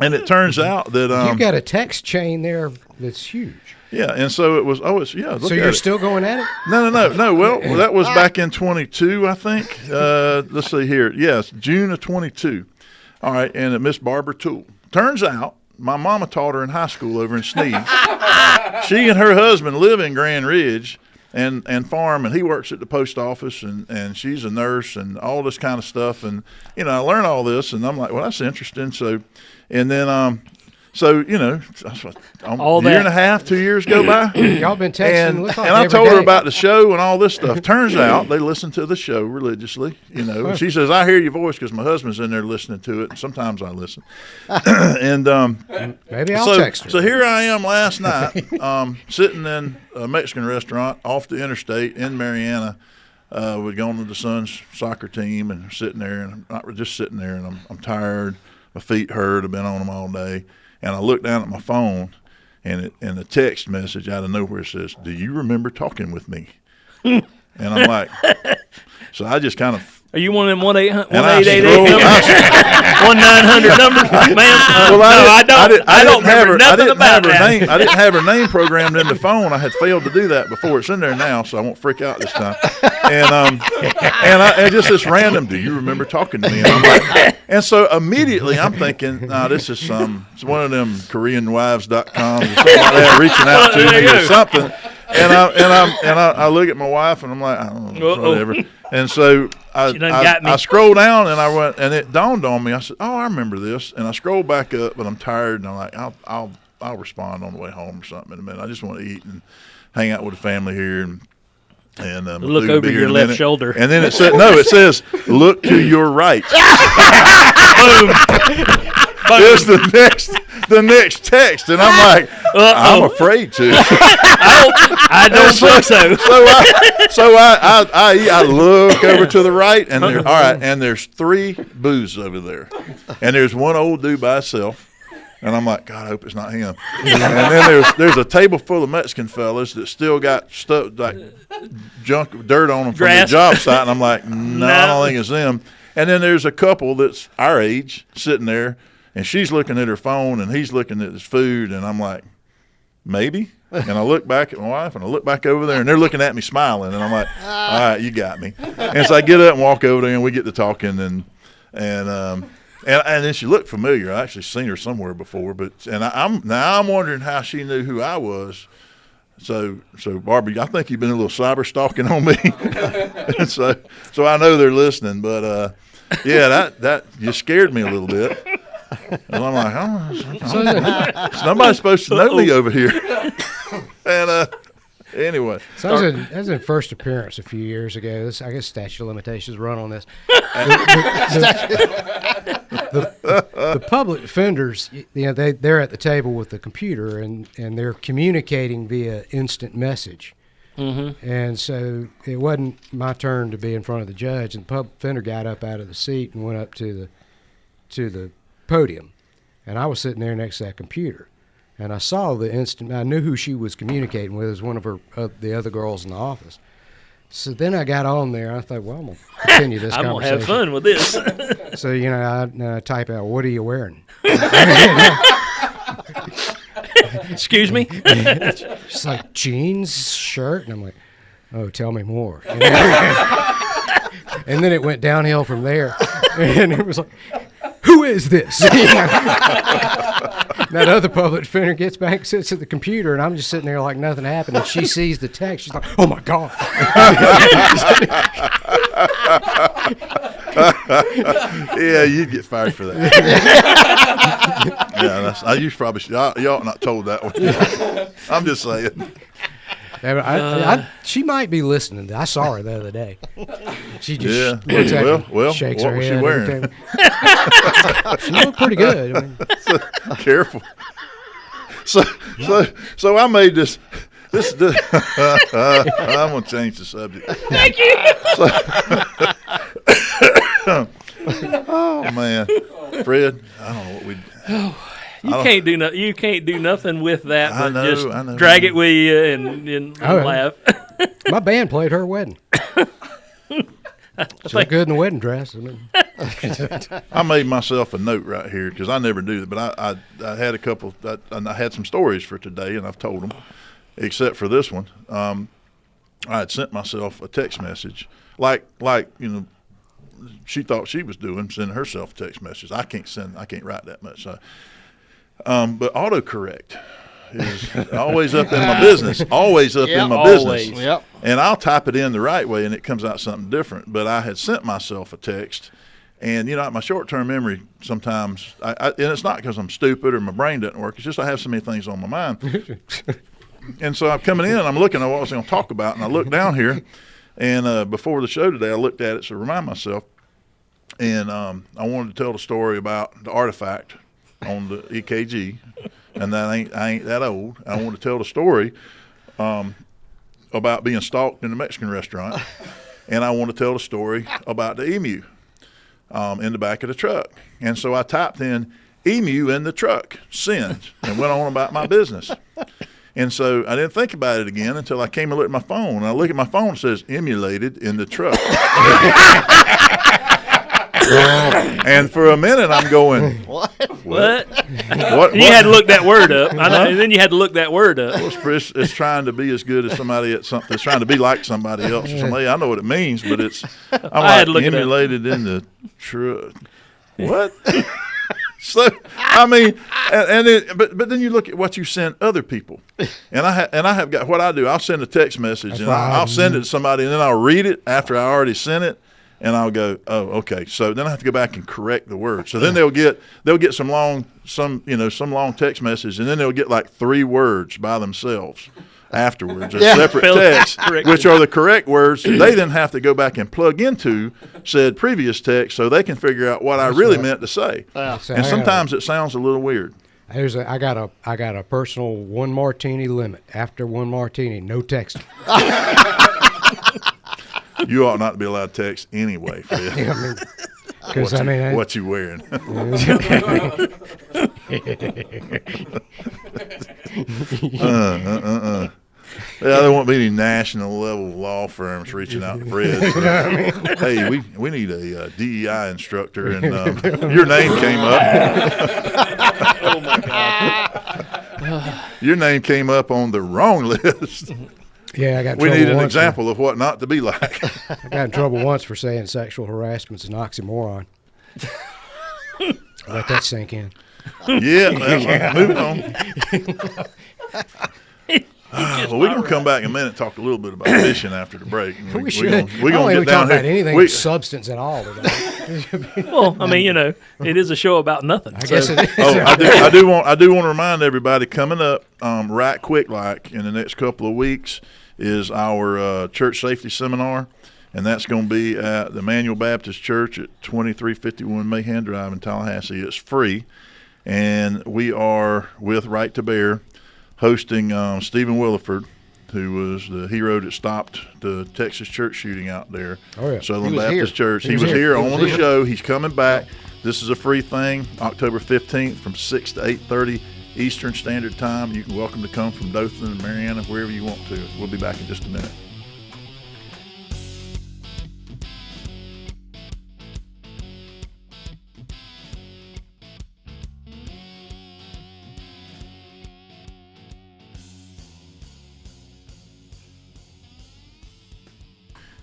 And it turns out that You've got a text chain there that's huge. Yeah, and so it was. Look so you're still going at it? No. Well, that was back in 22, I think. Let's see here. Yes, June of 22. All right, and Miss Barbara Toole. Turns out my mama taught her in high school over in Sneed. She and her husband live in Grand Ridge and farm, and he works at the post office, and she's a nurse and all this kind of stuff. And I learned all this, and I'm like, well, that's interesting. So. And then, a year and a half, 2 years go by. Y'all been texting. And I told her about the show and all this stuff. Turns out they listen to the show religiously. She says, I hear your voice because my husband's in there listening to it, and sometimes I listen. And maybe I'll text her. So here I am last night, sitting in a Mexican restaurant off the interstate in Marianna. We'd gone to the son's soccer team and sitting there, and I'm tired. My feet hurt. I've been on them all day. And I look down at my phone, and the text message out of nowhere says, do you remember talking with me? And I'm like, so I just kind of. Are you one of them 1-888 numbers? 1-900 numbers, ma'am? I don't remember nothing about that. I didn't have her name programmed in the phone. I had failed to do that before. It's in there now, so I won't freak out this time. And just this random, do you remember talking to me? And I'm like, and so immediately I'm thinking, this is it's one of them KoreanWives.com or something like that, reaching out to me or something. And I look at my wife and I'm like, I don't know, whatever. And so I scroll down and I went, and it dawned on me. I said, "Oh, I remember this." And I scroll back up, but I'm tired, and I'm like, "I'll respond on the way home or something in a minute. I just want to eat and hang out with the family here and look over your left shoulder." And then it says, "Look to your right." Boom. Here's the next text, and I'm like, I'm afraid to. I don't think so. So I look over to the right, and there's 3 booths over there, and there's one old dude by himself, and I'm like, God, I hope it's not him. And then there's a table full of Mexican fellas that still got stuff like junk, dirt on them from their job site, and I'm like, no, I don't think it's them. And then there's a couple that's our age sitting there. And she's looking at her phone, and he's looking at his food, and I'm like, maybe? And I look back at my wife, and I look back over there, and they're looking at me smiling, and I'm like, all right, you got me. And so I get up and walk over there, and we get to talking, and then she looked familiar. I actually seen her somewhere before, I'm wondering how she knew who I was. So Barbie, I think you've been a little cyber stalking on me. And so I know they're listening, but that you scared me a little bit. And I'm like, nobody's supposed to know me over here. And anyway. So that was in first appearance a few years ago. I guess statute of limitations run on this. The public defenders, they're at the table with the computer, and they're communicating via instant message. And so it wasn't my turn to be in front of the judge, and the public defender got up out of the seat and went up to the podium, and I was sitting there next to that computer, and I saw the instant. I knew who she was communicating with as one of her the other girls in the office. So then I got on there. I thought, well, I'm gonna continue this I'm gonna conversation. have fun with this. So I type out, "What are you wearing?" Excuse me. She's like, "Jeans, shirt," and I'm like, "Oh, tell me more." And then it went downhill from there, and it was like, "Who is this?" That other public defender gets back, sits at the computer, and I'm just sitting there like nothing happened. And she sees the text. She's like, "Oh my God!" Yeah, you'd get fired for that. Yeah, you probably should. You ought not told that one. I'm just saying. Yeah, she might be listening. I saw her the other day. She just looks at me, shakes what her was head. she wearing? She looked pretty good. I mean, Careful. So I made this. I'm gonna change the subject. Thank you. Oh man, Fred, I don't know what we. You can't do nothing with that. I But know, just I know. drag it with you and laugh. my band played her wedding. She looked good in the wedding dress. I mean, I made myself a note right here because I never do that. But I had a couple. I had some stories for today, and I've told them, except for this one. I had sent myself a text message, like she thought she was doing, sending herself a text message. I can't write that much. So, but autocorrect is always up in my business. Always up in my business. Yep. And I'll type it in the right way, and it comes out something different. But I had sent myself a text, and my short-term memory sometimes, and it's not because I'm stupid or my brain doesn't work. It's just I have so many things on my mind. And so I'm coming in, I'm looking at what I was going to talk about, and I look down here, and before the show today, I looked at it to remind myself, and I wanted to tell the story about the artifact on the EKG, and that I ain't that old. I want to tell the story about being stalked in the Mexican restaurant, and I want to tell the story about the emu in the back of the truck. And so I typed in emu in the truck, send, and went on about my business. And so I didn't think about it again until I came and looked at my phone. And I look at my phone, it says emulated in the truck. And for a minute, I'm going, What? What? You had to look that word up. I know. And then you had to look that word up. Well, it's trying to be as good as somebody at something. It's trying to be like somebody else or somebody. I know what it means, but it's I had to look it up. emulated in the truck. What? So I mean, but then you look at what you send other people, and I have got what I do. I'll send a text message and I'll send it to somebody, and then I'll read it after I already sent it, and I'll go, oh, okay. So then I have to go back and correct the word. So then they'll get some long text message, and then they'll get like 3 words by themselves afterwards, a separate text, which are the correct words. They then have to go back and plug into said previous text so they can figure out what I really meant to say. So And sometimes it sounds a little weird. I got a personal 1 martini limit. After 1 martini, no texting. You ought not to be allowed to text anyway, Fred. Because What you wearing? Yeah, there won't be any national level law firms reaching out to Fred. So, hey, we need a DEI instructor, and your name came up. Oh my God. Your name came up on the wrong list. Yeah, I got in We trouble need an once example of what not to be like. I got in trouble once for saying sexual harassment's an oxymoron. Let that sink in. Yeah, moving on. Well, we're going to come back in a minute and talk a little bit about fishing after the break. We should. We're going to get down talk about here. anything with substance at all today. Well, I mean, it is a show about nothing. I guess it is. Oh, I do want to remind everybody coming up right quick, like in the next couple of weeks, is our church safety seminar, and that's going to be at the Emmanuel Baptist Church at 2351 Mahan Drive in Tallahassee. It's free, and we are with Right to Bear hosting Stephen Williford who was the hero that stopped the Texas church shooting out there. Oh, yeah. Southern He was Baptist here. Church. He was here on the show. He's coming back. This is a free thing, October 15th from 6 to 8:30 Eastern Standard Time. You're welcome to come from Dothan and Marianna, wherever you want to. We'll be back in just a minute.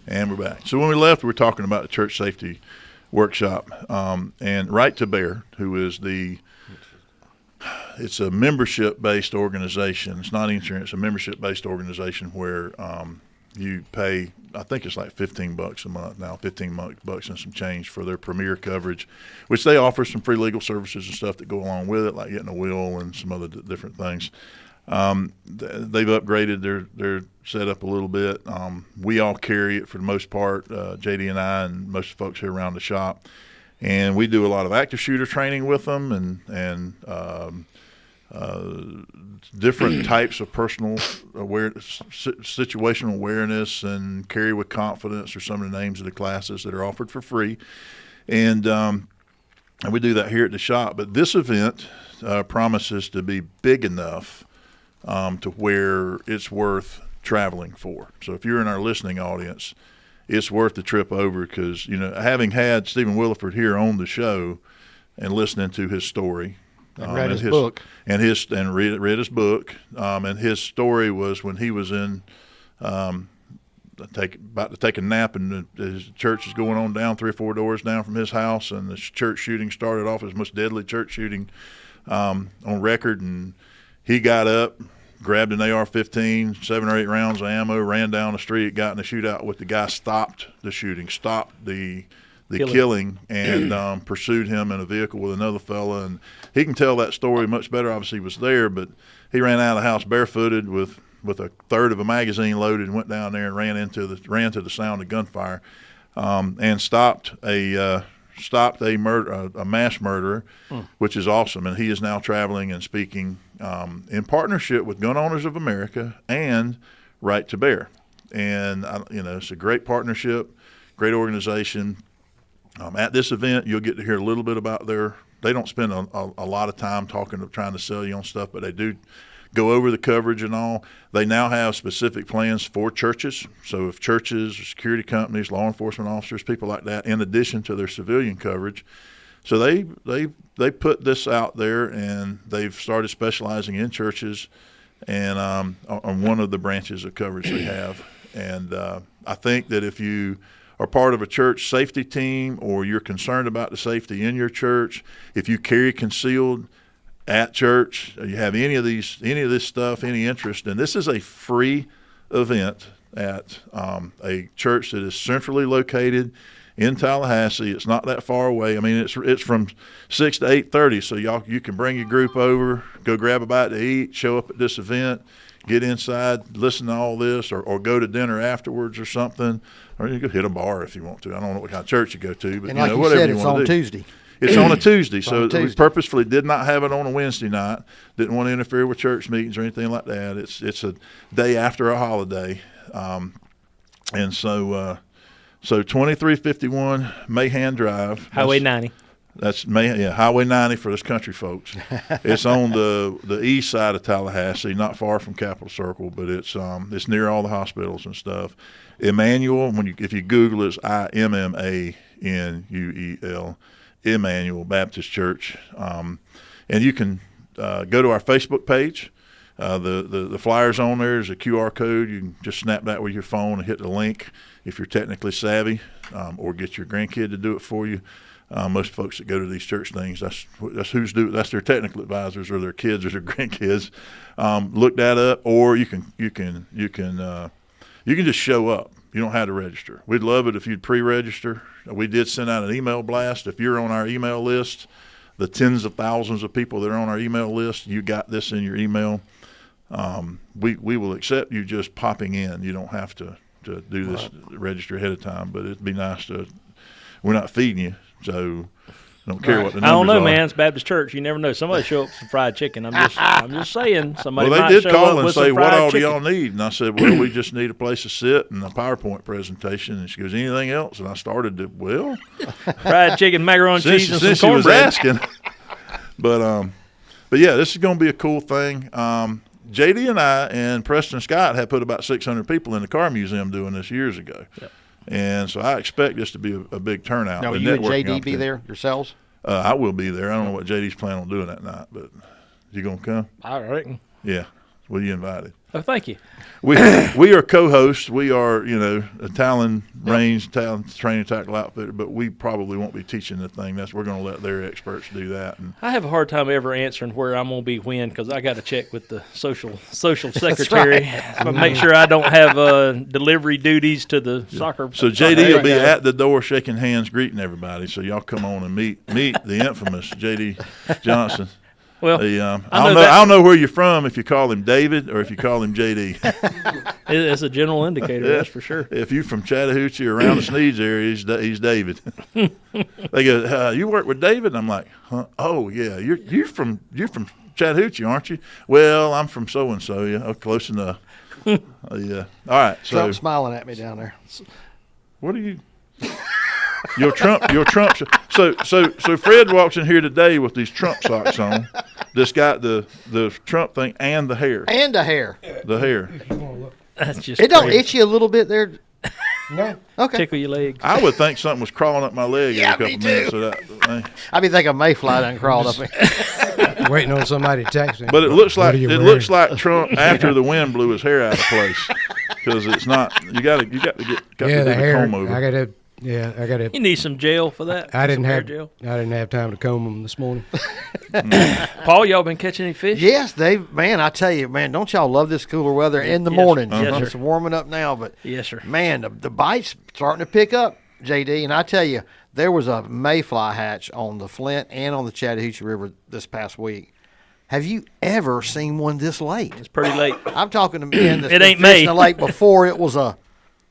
And we're back. So when we left, we were talking about the church safety workshop, and Right to Bear, who is it's a membership-based organization. It's not insurance. It's a membership-based organization where you pay, I think it's like $15 a month now, $15 and some change for their premier coverage, which they offer some free legal services and stuff that go along with it, like getting a will and some other different things. They've upgraded their setup a little bit. We all carry it for the most part, JD and I and most folks here around the shop. And we do a lot of active shooter training with them and different types of personal awareness, situational awareness, and carry with confidence are some of the names of the classes that are offered for free. And we do that here at the shop. But this event promises to be big enough to where it's worth traveling for. So if you're in our listening audience, it's worth the trip over because, having had Stephen Williford here on the show and listening to his story. And read his book. And read his book. And his story was when he was in about to take a nap, and his church is going on down 3 or 4 doors down from his house, and the church shooting started off as the most deadly church shooting on record, and he got up, grabbed an AR-15, 7 or 8 rounds of ammo, ran down the street, got in a shootout with the guy, stopped the shooting, stopped the killing, and pursued him in a vehicle with another fella. And he can tell that story much better. Obviously, he was there, but he ran out of the house barefooted with a third of a magazine loaded and went down there and ran to the sound of gunfire, and stopped a mass murderer, which is awesome. And he is now traveling and speaking in partnership with Gun Owners of America and Right to Bear. And, it's a great partnership, great organization. At this event, you'll get to hear a little bit about they don't spend a lot of time trying to sell you on stuff, but they do go over the coverage and all. They now have specific plans for churches. So if churches, security companies, law enforcement officers, people like that, in addition to their civilian coverage. So they put this out there, and they've started specializing in churches and on one of the branches of coverage they have. And I think that if you are part of a church safety team, or you're concerned about the safety in your church, if you carry concealed at church, you have any of this stuff, any interest, and this is a free event at a church that is centrally located in Tallahassee. It's not that far away. I mean, it's from 6 to 8:30, so you can bring your group over, go grab a bite to eat, show up at this event, get inside, listen to all this, or go to dinner afterwards or something, or you could hit a bar if you want to. I don't know what kind of church you go to, but And like you whatever said, you it's want on to do. Tuesday. It's on a Tuesday, so on a we Tuesday. purposefully did not have it on a Wednesday night. Didn't want to interfere with church meetings or anything like that. It's a day after a holiday, and so 2351 Mahan Drive, Highway 90. That's Highway 90 for us country folks. It's on the east side of Tallahassee, not far from Capitol Circle, but it's near all the hospitals and stuff. Emmanuel, if you Google it, it's IMMANUEL, Emmanuel Baptist Church, and you can go to our Facebook page. The flyer's on there. There's a QR code. You can just snap that with your phone and hit the link if you're technically savvy, or get your grandkid to do it for you. Most folks that go to these church things, that's their technical advisors or their kids or their grandkids. Look that up, or you can just show up. You don't have to register. We'd love it if you'd pre-register. We did send out an email blast. If you're on our email list, the tens of thousands of people that are on our email list, you got this in your email. We will accept you just popping in. You don't have to do this, register ahead of time, but it'd be nice to, we're not feeding you. So Don't care what the numbers I don't know, are. man. It's Baptist church. You never know. Somebody show up with some fried chicken. I'm just saying. Somebody Well, might they did show call up and with say, some "What fried all do chicken. y'all need?" And I said, "Well, we just need a place to sit and a PowerPoint presentation." And she goes, "Anything else?" And I started to, well, Fried chicken, macaroni and cheese, and some since she was cornbread. asking. But yeah, this is going to be a cool thing. JD and I and Preston Scott had put about 600 people in the car museum doing this years ago. Yep. And so I expect this to be a big turnout. Now, a will you and networking JD be opportunity. there yourselves? I will be there. I don't know what JD's planning on doing that night, but you going to come? I reckon. Yeah. Well, you invited. Oh, thank you. We are co-hosts. We are, a Talon Range Talon training tackle outfitter, but we probably won't be teaching the thing. We're going to let their experts do that. And I have a hard time ever answering where I'm going to be when because I got to check with the social secretary. But make sure I don't have delivery duties to the soccer. so JD will be at the door shaking hands, greeting everybody. So y'all come on and meet the infamous JD Johnson. Well, I don't know where you're from if you call him David or if you call him JD. it's a general indicator, that's for sure. If you're from Chattahoochee or around the Sneeds area, he's David. They go, "You work with David?" And I'm like, "Huh? Oh yeah, you're from Chattahoochee, aren't you?" "Well, I'm from so and so. Yeah, close enough." Yeah. All right. So Trump's smiling at me down there. what are you? Your Trump. So Fred walks in here today with these Trump socks on. This got the Trump thing and the hair. And a hair. The hair. That's just It don't crazy. itch you a little bit there. No. Okay. Tickle your legs. I would think something was crawling up my leg Yeah, every me couple minutes. too. So that, I be thinking mayfly done crawled up me. Waiting on somebody to text me. but it looks What like are you looks wearing? like Trump after the wind blew his hair out of place because it's not. You got to got yeah, to do the hair. comb over. I got to. You need some gel for that. I didn't Some hair have. gel. I didn't have time to comb them this morning. Paul, y'all been catching any fish? Yes, man, I tell you, man, don't y'all love this cooler weather in the Yes. morning? Yes, It's sir. warming up now, but Yes, sir. man, the bites starting to pick up, JD. And I tell you, there was a mayfly hatch on the Flint and on the Chattahoochee River this past week. Have you ever seen one this late? It's pretty late. I'm talking to men that's It been ain't fishing May. the lake before it was a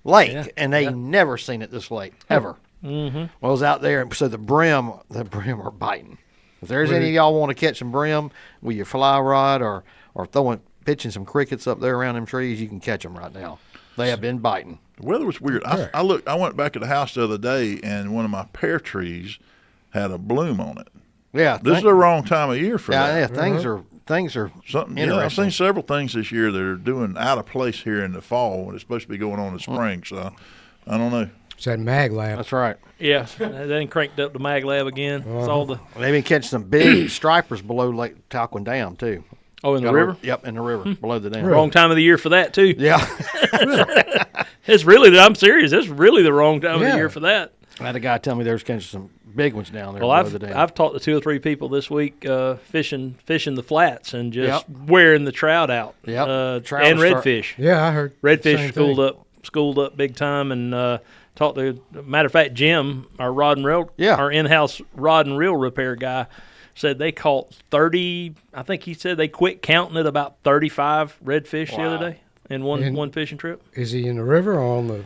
lake, Yeah, and they never seen it this late ever. Mm-hmm. Well, I was out there, and so the brim are biting. If there's any of y'all want to catch some brim with your fly rod or pitching some crickets up there around them trees, you can catch them right now. They have been biting. The weather was weird. I looked. I went back to the house the other day, and one of my pear trees had a bloom on it. Yeah, This is the wrong time of year for that. yeah. Things are Something. interesting. I've seen several things this year that are doing out of place here in the fall when it's supposed to be going on in the spring. So I don't know. It's that mag lab. That's right. Yeah, they done cranked up the mag lab again. It's all the They've been catching some big stripers below Lake Talquin Dam too. in the Got a- river. Yep, in the river below the dam. Wrong time of the year for that too. Yeah. It's really. I'm serious. It's really the wrong time of the Yeah. year for that. I had a guy tell me there's catching some big ones down there Well, below the dam. I've talked to 2 or 3 people this week fishing the flats and just Yep. wearing the trout out. Yep. Trout And will start- redfish. Yeah, I heard. Redfish Same schooled up big time, and talked to. Matter of fact, Jim, our rod and reel, Yeah. our in-house rod and reel repair guy, said they caught 30. I think he said they quit counting at about 35 redfish the Wow. other day in one fishing trip. Is he in the river or on the?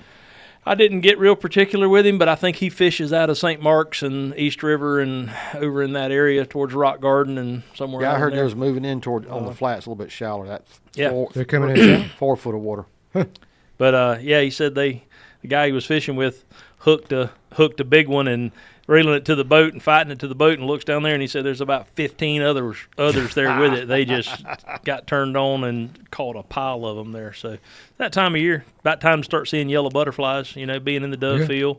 I didn't get real particular with him, but I think he fishes out of St. Mark's and East River and over in that area towards Rock Garden and somewhere. Yeah, I around heard there. they was moving in toward on the flats a little bit shallower. That's Yeah. They're coming in. 4 foot of water. But yeah, he said the guy he was fishing with hooked a big one and reeling it to the boat and fighting it to the boat, and looks down there and he said there's about 15 others there with it. They just got turned on and caught a pile of them there. So that time of year, about time to start seeing yellow butterflies. Being in the dove Yeah. field,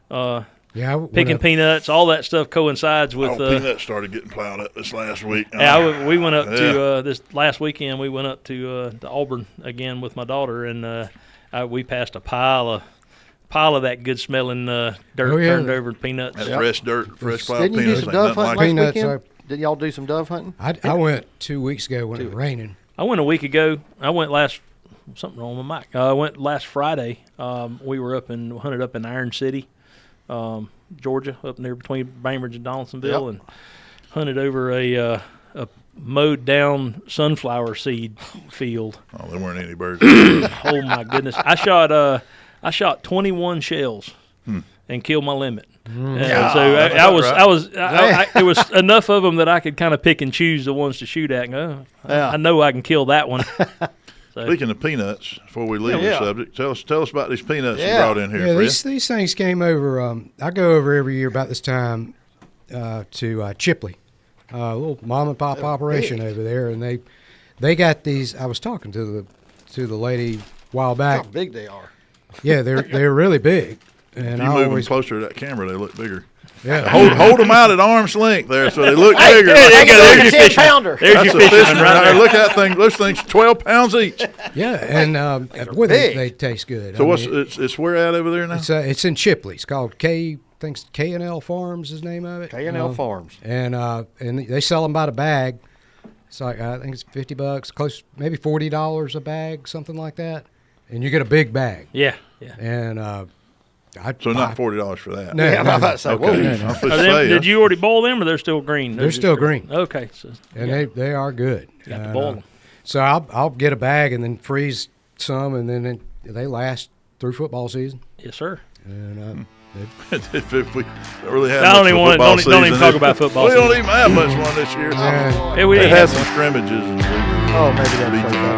Yeah, I went picking up- peanuts, all that stuff coincides with. Peanuts started getting plowed up this last week. Yeah, we went up Yeah. to this last weekend. We went up to Auburn again with my daughter, and we passed a pile of that good smelling dirt Oh, yeah. turned over peanuts. That Yep. fresh dirt, fresh plowed Didn't you do peanuts. some ain't dove nothing hunting like it. last Peanuts, weekend? Did y'all do some dove hunting? I went 2 weeks ago when it was raining. I went a week ago. I went something wrong with my mic. I went last Friday. We were hunted up in Iron City, Georgia, up there between Bainbridge and Donaldsonville, and hunted over a mowed down sunflower seed field. Oh, there weren't any birds. Oh my goodness! I shot 21 shells and killed my limit. So it was enough of them that I could kind of pick and choose the ones to shoot at. And go, I know I can kill that one. So. Speaking of peanuts, before we leave the subject, tell us about these peanuts you brought in here. Yeah, these things came over. I go over every year about this time to Chipley, a little mom and pop operation over there, and they got these. I was talking to the lady a while back. How big they are. Yeah, they're really big. And if you move them closer to that camera, they look bigger. Yeah, hold them out at arm's length there, so they look bigger. There's your 10-pounder. There's your fisherman right there. Look at that thing; those things 12 pounds each. Yeah, and boy, they taste good. So it's where at over there now? It's in Chipley. It's called K&L Farms is the name of it. K&L Farms. And they sell them by the bag. It's like I think it's $50, close maybe $40 a bag, something like that. And you get a big bag. Yeah. And so not $40 for that. No, I'm about to say, Okay. Did you already boil them, or they're still green? They're still green. Okay. So, and they are good. got to boil them. So I'll get a bag and then freeze some, and then they last through football season. Yes, sir. And If we don't really have don't much even talk about football We don't season. even have much one this year. We It didn't had have some scrimmages. And maybe that's